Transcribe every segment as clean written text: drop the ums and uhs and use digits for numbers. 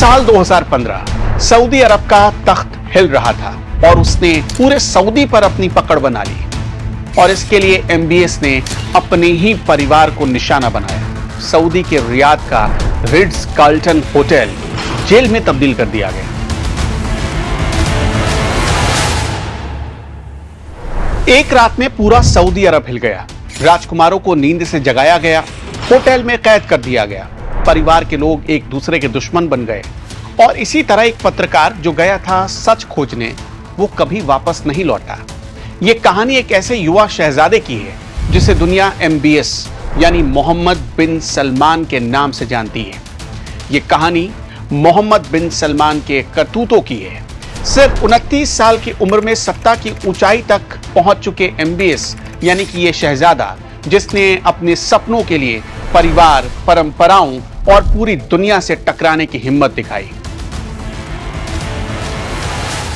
साल 2015 सऊदी अरब का तख्त हिल रहा था और उसने पूरे सऊदी पर अपनी पकड़ बना ली और इसके लिए एमबीएस ने अपने ही परिवार को निशाना बनाया। सऊदी के रियाद का रिट्ज कार्ल्टन होटल जेल में तब्दील कर दिया गया। एक रात में पूरा सऊदी अरब हिल गया। राजकुमारों को नींद से जगाया गया, होटल में कैद कर दिया गया। परिवार के लोग एक दूसरे के दुश्मन बन गए और इसी तरह एक पत्रकार जो गया था सच खोजने, वो कभी वापस नहीं लौटा। ये कहानी एक ऐसे युवा शहजादे की है जिसे दुनिया एमबीएस यानी मोहम्मद बिन सलमान के नाम से जानती है। ये कहानी मोहम्मद बिन सलमान के करतूतों की है। सिर्फ 29 साल की उम्र में सत्ता की ऊंचाई तक पहुंच चुके एमबीएस यानी कि ये शहजादा जिसने अपने सपनों के लिए परिवार, परंपराओं और पूरी दुनिया से टकराने की हिम्मत दिखाई।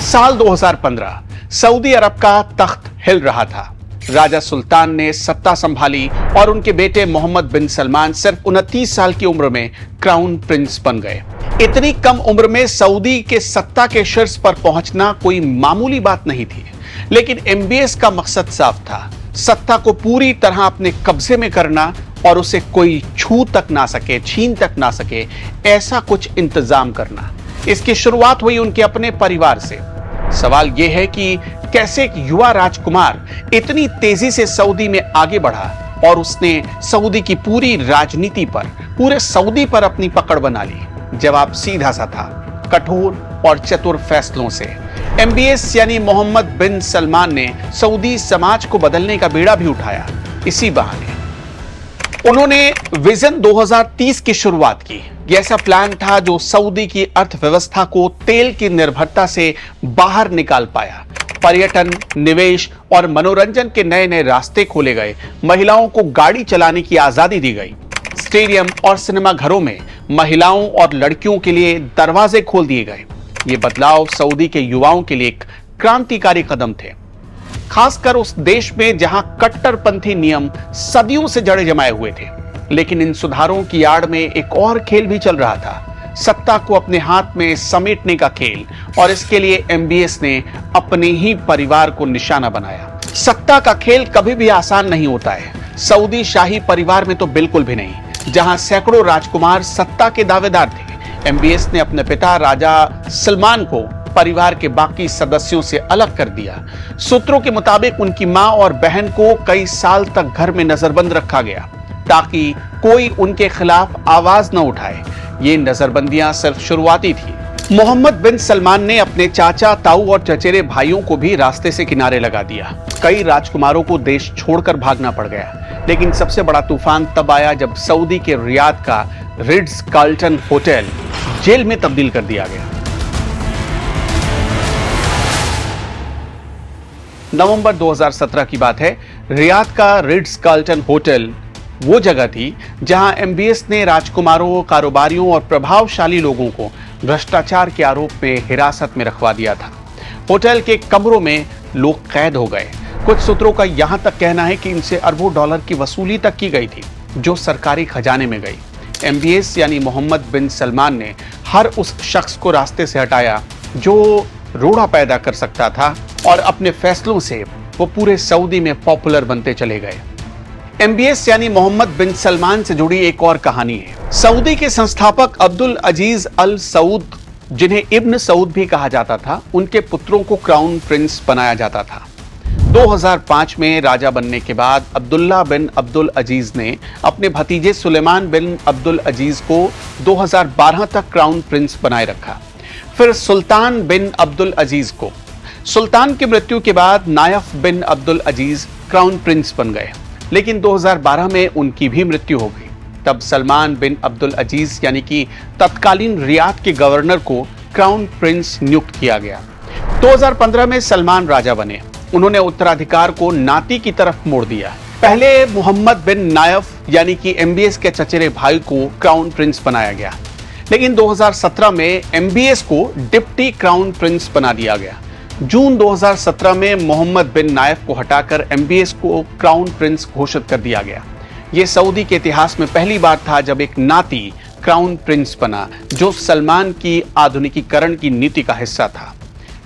साल 2015 सऊदी अरब का तख्त हिल रहा था। राजा सुल्तान ने सत्ता संभाली और उनके बेटे मोहम्मद बिन सलमान सिर्फ 29 साल की उम्र में क्राउन प्रिंस बन गए। इतनी कम उम्र में सऊदी के सत्ता के शीर्ष पर पहुंचना कोई मामूली बात नहीं थी, लेकिन एमबीएस का मकसद साफ था, सत्ता को पूरी तरह अपने कब्जे में करना और उसे कोई छू तक ना सके, छीन तक ना सके, ऐसा कुछ इंतजाम करना। इसकी शुरुआत हुई उनके अपने परिवार से। सवाल यह है कि कैसे एक युवा राजकुमार इतनी तेजी से सऊदी में आगे बढ़ा और उसने सऊदी की पूरी राजनीति पर, पूरे सऊदी पर अपनी पकड़ बना ली। जवाब सीधा सा था, कठोर और चतुर फैसलों से। एमबीएस यानी मोहम्मद बिन सलमान ने सऊदी समाज को बदलने का बीड़ा भी उठाया। इसी बहाने उन्होंने विजन 2030 की शुरुआत की। यह ऐसा प्लान था जो सऊदी की अर्थव्यवस्था को तेल की निर्भरता से बाहर निकाल पाया। पर्यटन, निवेश और मनोरंजन के नए नए रास्ते खोले गए। महिलाओं को गाड़ी चलाने की आजादी दी गई। स्टेडियम और सिनेमा घरों में महिलाओं और लड़कियों के लिए दरवाजे खोल दिए गए। ये बदलाव सऊदी के युवाओं के लिए एक क्रांतिकारी कदम थे, खासकर उस देश में जहां कट्टरपंथी नियम सदियों से जड़े जमाए हुए थे। लेकिन इन सुधारों की आड़ में एक और खेल भी चल रहा था, सत्ता को अपने हाथ में समेटने का खेल, और इसके लिए एमबीएस ने अपने ही परिवार को निशाना बनाया। सत्ता का खेल कभी भी आसान नहीं होता है। सऊदी शाही परिवार में तो बिल्कुल भी नहीं, जहां सैकड़ों राजकुमार सत्ता के दावेदार थे। एमबीएस ने अपने पिता राजा सलमान को परिवार के बाकी सदस्यों से अलग कर दिया। सूत्रों के मुताबिक उनकी मां और बहन को कई साल तक घर में नजरबंद रखा गया ताकि कोई उनके खिलाफ आवाज न उठाए। ये नजरबंदियां सिर्फ शुरुआती थी। मोहम्मद बिन सलमान ने अपने चाचा, ताऊ और चचेरे भाइयों को भी रास्ते से किनारे लगा दिया। कई राजकुमारों को देश छोड़कर भागना पड़ गया। लेकिन सबसे बड़ा तूफान तब आया जब सऊदी के रियाद का रिट्ज कार्ल्टन होटल जेल में तब्दील कर दिया गया। नवंबर 2017 की बात है। रियाद का रिट्ज कार्ल्टन होटल वो जगह थी जहां एमबीएस ने राजकुमारों, कारोबारियों और प्रभावशाली लोगों को भ्रष्टाचार के आरोप में हिरासत में रखवा दिया था। होटल के कमरों में लोग कैद हो गए। कुछ सूत्रों का यहां तक कहना है कि इनसे अरबों डॉलर की वसूली तक की गई थी जो सरकारी खजाने में गई। एमबीएस यानी मोहम्मद बिन सलमान ने हर उस शख्स को रास्ते से हटाया जो रोड़ा पैदा कर सकता था और अपने फैसलों से वो पूरे सऊदी में पॉपुलर बनते चले गए। एमबीएस यानी मोहम्मद बिन सलमान से जुड़ी एक और कहानी है। सऊदी के संस्थापक अब्दुल अजीज अल सऊद, जिन्हें इब्न सऊद भी कहा जाता था, उनके पुत्रों को क्राउन प्रिंस बनाया जाता था। 2005 में राजा बनने के बाद अब्दुल्ला बिन अब्दुल अजीज ने अपने भतीजे सुलेमान बिन अब्दुल अजीज को 2012 तक क्राउन प्रिंस बनाए रखा। फिर सुल्तान बिन अब्दुल अजीज को, सुल्तान की मृत्यु के बाद नायफ बिन अब्दुल अजीज क्राउन प्रिंस बन गए। लेकिन 2012 में उनकी भी मृत्यु हो गई। तब सलमान बिन अब्दुल अजीज यानी कि तत्कालीन रियाद के गवर्नर को क्राउन प्रिंस नियुक्त किया गया। 2015 में सलमान राजा बने। उन्होंने उत्तराधिकार को नाती की तरफ मोड़ दिया। पहले मोहम्मद बिन नायफ यानी कि एमबीएस के चचेरे भाई को क्राउन प्रिंस बनाया गया, लेकिन 2017 में एमबीएस को डिप्टी क्राउन प्रिंस बना दिया गया। जून 2017 में मोहम्मद बिन नायफ को हटाकर एमबीएस को क्राउन प्रिंस घोषित कर दिया गया। यह सऊदी के इतिहास में पहली बार था जब एक नाती क्राउन प्रिंस बना, जो सलमान की आधुनिकीकरण की नीति का हिस्सा था।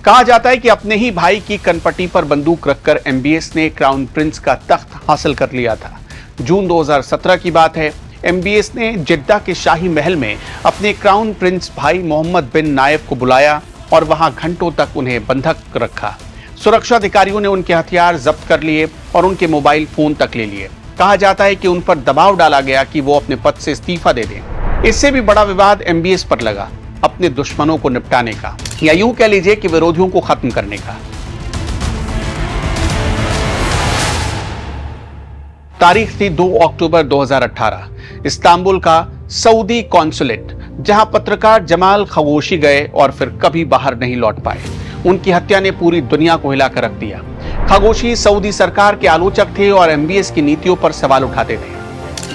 कहा जाता है कि अपने ही भाई की कनपट्टी पर बंदूक रखकर एमबीएस ने क्राउन प्रिंस का तख्त हासिल कर लिया था। जून 2017 की बात है। एमबीएस ने जिद्दा के शाही महल में अपने क्राउन प्रिंस भाई मोहम्मद बिन नायफ को बुलाया और वहां घंटों तक उन्हें बंधक रखा। सुरक्षा अधिकारियों ने उनके हथियार जब्त कर लिए और उनके मोबाइल फोन तक ले लिए। कहा जाता है कि उन पर दबाव डाला गया कि वो अपने पद से इस्तीफा दे दें। इससे भी बड़ा विवाद एमबीएस पर लगा, अपने दुश्मनों को निपटाने का, या यूं कह लीजिए कि विरोधियों को खत्म करने का। तारीख थी 2 अक्टूबर 2018। इस्तांबुल का सऊदी कॉन्सुलेट, जहां पत्रकार जमाल खशोगी गए और फिर कभी बाहर नहीं लौट पाए। उनकी हत्या ने पूरी दुनिया को हिलाकर रख दिया। खशोगी सऊदी सरकार के आलोचक थे और एमबीएस की नीतियों पर सवाल उठाते थे।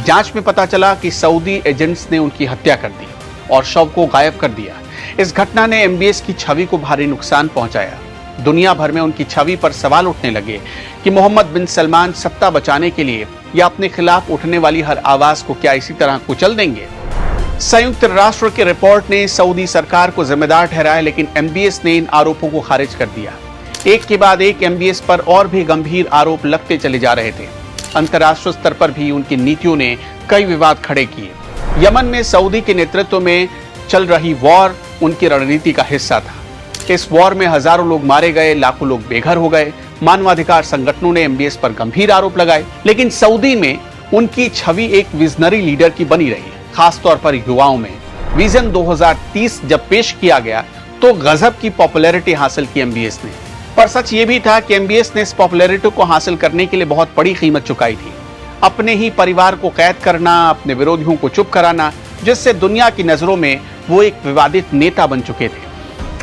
जांच में पता चला कि सऊदी एजेंट्स ने उनकी हत्या कर दी और शव को गायब कर दिया। इस घटना ने एमबीएस की छवि को भारी नुकसान पहुंचाया। दुनिया भर में उनकी छवि पर सवाल उठने लगे कि मोहम्मद बिन सलमान सत्ता बचाने के लिए या अपने खिलाफ उठने वाली हर आवाज को क्या इसी तरह कुचल देंगे। संयुक्त राष्ट्र की रिपोर्ट ने सऊदी सरकार को जिम्मेदार ठहराया, लेकिन एमबीएस ने इन आरोपों को खारिज कर दिया। एक के बाद एक एमबीएस पर और भी गंभीर आरोप लगते चले जा रहे थे। अंतर्राष्ट्रीय स्तर पर भी उनकी नीतियों ने कई विवाद खड़े किए। यमन में सऊदी के नेतृत्व में चल रही वॉर उनकी रणनीति का हिस्सा था। इस वॉर में हजारों लोग मारे गए, लाखों लोग बेघर हो गए। मानवाधिकार संगठनों ने एमबीएस पर गंभीर आरोप लगाए, लेकिन सऊदी में उनकी छवि एक विजनरी लीडर की बनी रही, खासतौर पर युवाओं में। विजन 2030 जब पेश किया गया तो गजब की पॉपुलैरिटी हासिल की एमबीएस ने। पर सच ये भी था कि एमबीएस ने इस पॉपुलैरिटी को हासिल करने के लिए बहुत बड़ी कीमत चुकाई थी। अपने ही परिवार को कैद करना, अपने विरोधियों को चुप कराना, जिससे दुनिया की नजरों में वो एक विवादित नेता बन चुके थे।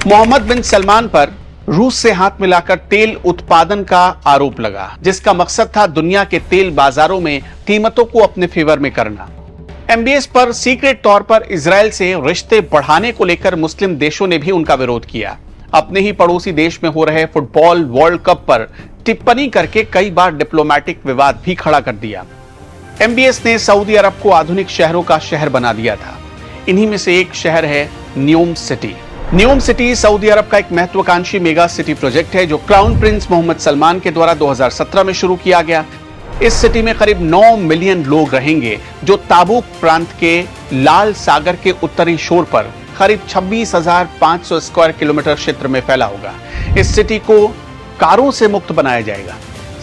मोहम्मद बिन सलमान पर रूस से हाथ मिलाकर तेल उत्पादन का आरोप लगा, जिसका मकसद था दुनिया के तेल बाजारों में कीमतों को अपने फेवर में करना। एमबीएस पर सीक्रेट तौर पर इजराइल से रिश्ते बढ़ाने को लेकर मुस्लिम देशों ने भी उनका विरोध किया। अपने ही पड़ोसी देश में हो रहे फुटबॉल वर्ल्ड कप पर टिप्पणी करके कई बार डिप्लोमेटिक विवाद भी खड़ा कर दिया। एमबीएस ने सऊदी अरब को आधुनिक शहरों का शहर बना दिया था। इन्हीं में से एक शहर है न्यूम सिटी। न्यूम सिटी सऊदी अरब का एक महत्वाकांक्षी मेगा सिटी प्रोजेक्ट है, जो क्राउन प्रिंस मोहम्मद सलमान के द्वारा 2017 में शुरू किया गया। इस सिटी में करीब 9 मिलियन लोग रहेंगे, जो ताबूक प्रांत के लाल सागर के उत्तरी शोर पर करीब 26,500 स्क्वायर किलोमीटर क्षेत्र में फैला होगा। इस सिटी को कारों से मुक्त बनाया जाएगा।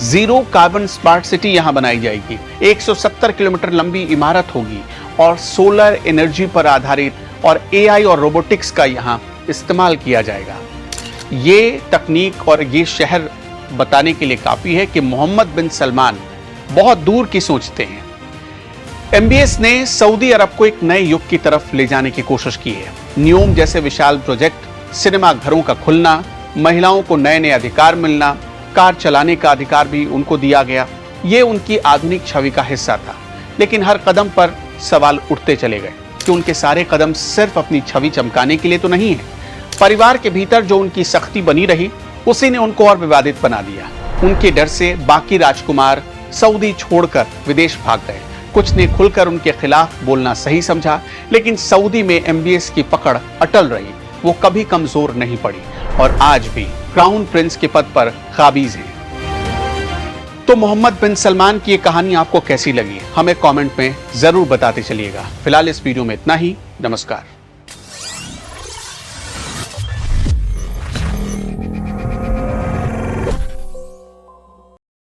जीरो कार्बन स्मार्ट सिटी यहां बनाई जाएगी। 170 किलोमीटर लंबी इमारत होगी और सोलर एनर्जी पर आधारित और एआई और रोबोटिक्स का यहां इस्तेमाल किया जाएगा। ये तकनीक और ये शहर बताने के लिए काफी है कि मोहम्मद बिन सलमान बहुत दूर की सोचते हैं। एमबीएस ने सऊदी अरब को एक नए युग की तरफ ले जाने की कोशिश की है। न्यूम जैसे विशाल प्रोजेक्ट, सिनेमा घरों का खुलना, महिलाओं को नए नए अधिकार मिलना, कार चलाने का अधिकार भी उनको दिया गया, ये उनकी आधुनिक छवि का हिस्सा था। लेकिन हर कदम पर सवाल उठते चले गए कि उनके सारे कदम सिर्फ अपनी छवि चमकाने के लिए तो नहीं है। परिवार के भीतर जो उनकी सख्ती बनी रही, उसी ने उनको और विवादित बना दिया। उनके डर से बाकी राजकुमार सऊदी छोड़कर विदेश भाग गए। कुछ ने खुलकर उनके खिलाफ बोलना सही समझा, लेकिन सऊदी में एमबीएस की पकड़ अटल रही। वो कभी कमजोर नहीं पड़ी और आज भी क्राउन प्रिंस के पद पर काबिज हैं। तो मोहम्मद बिन सलमान की ये कहानी आपको कैसी लगी, हमें कमेंट में जरूर बताते चलिएगा। फिलहाल इस वीडियो में इतना ही। नमस्कार।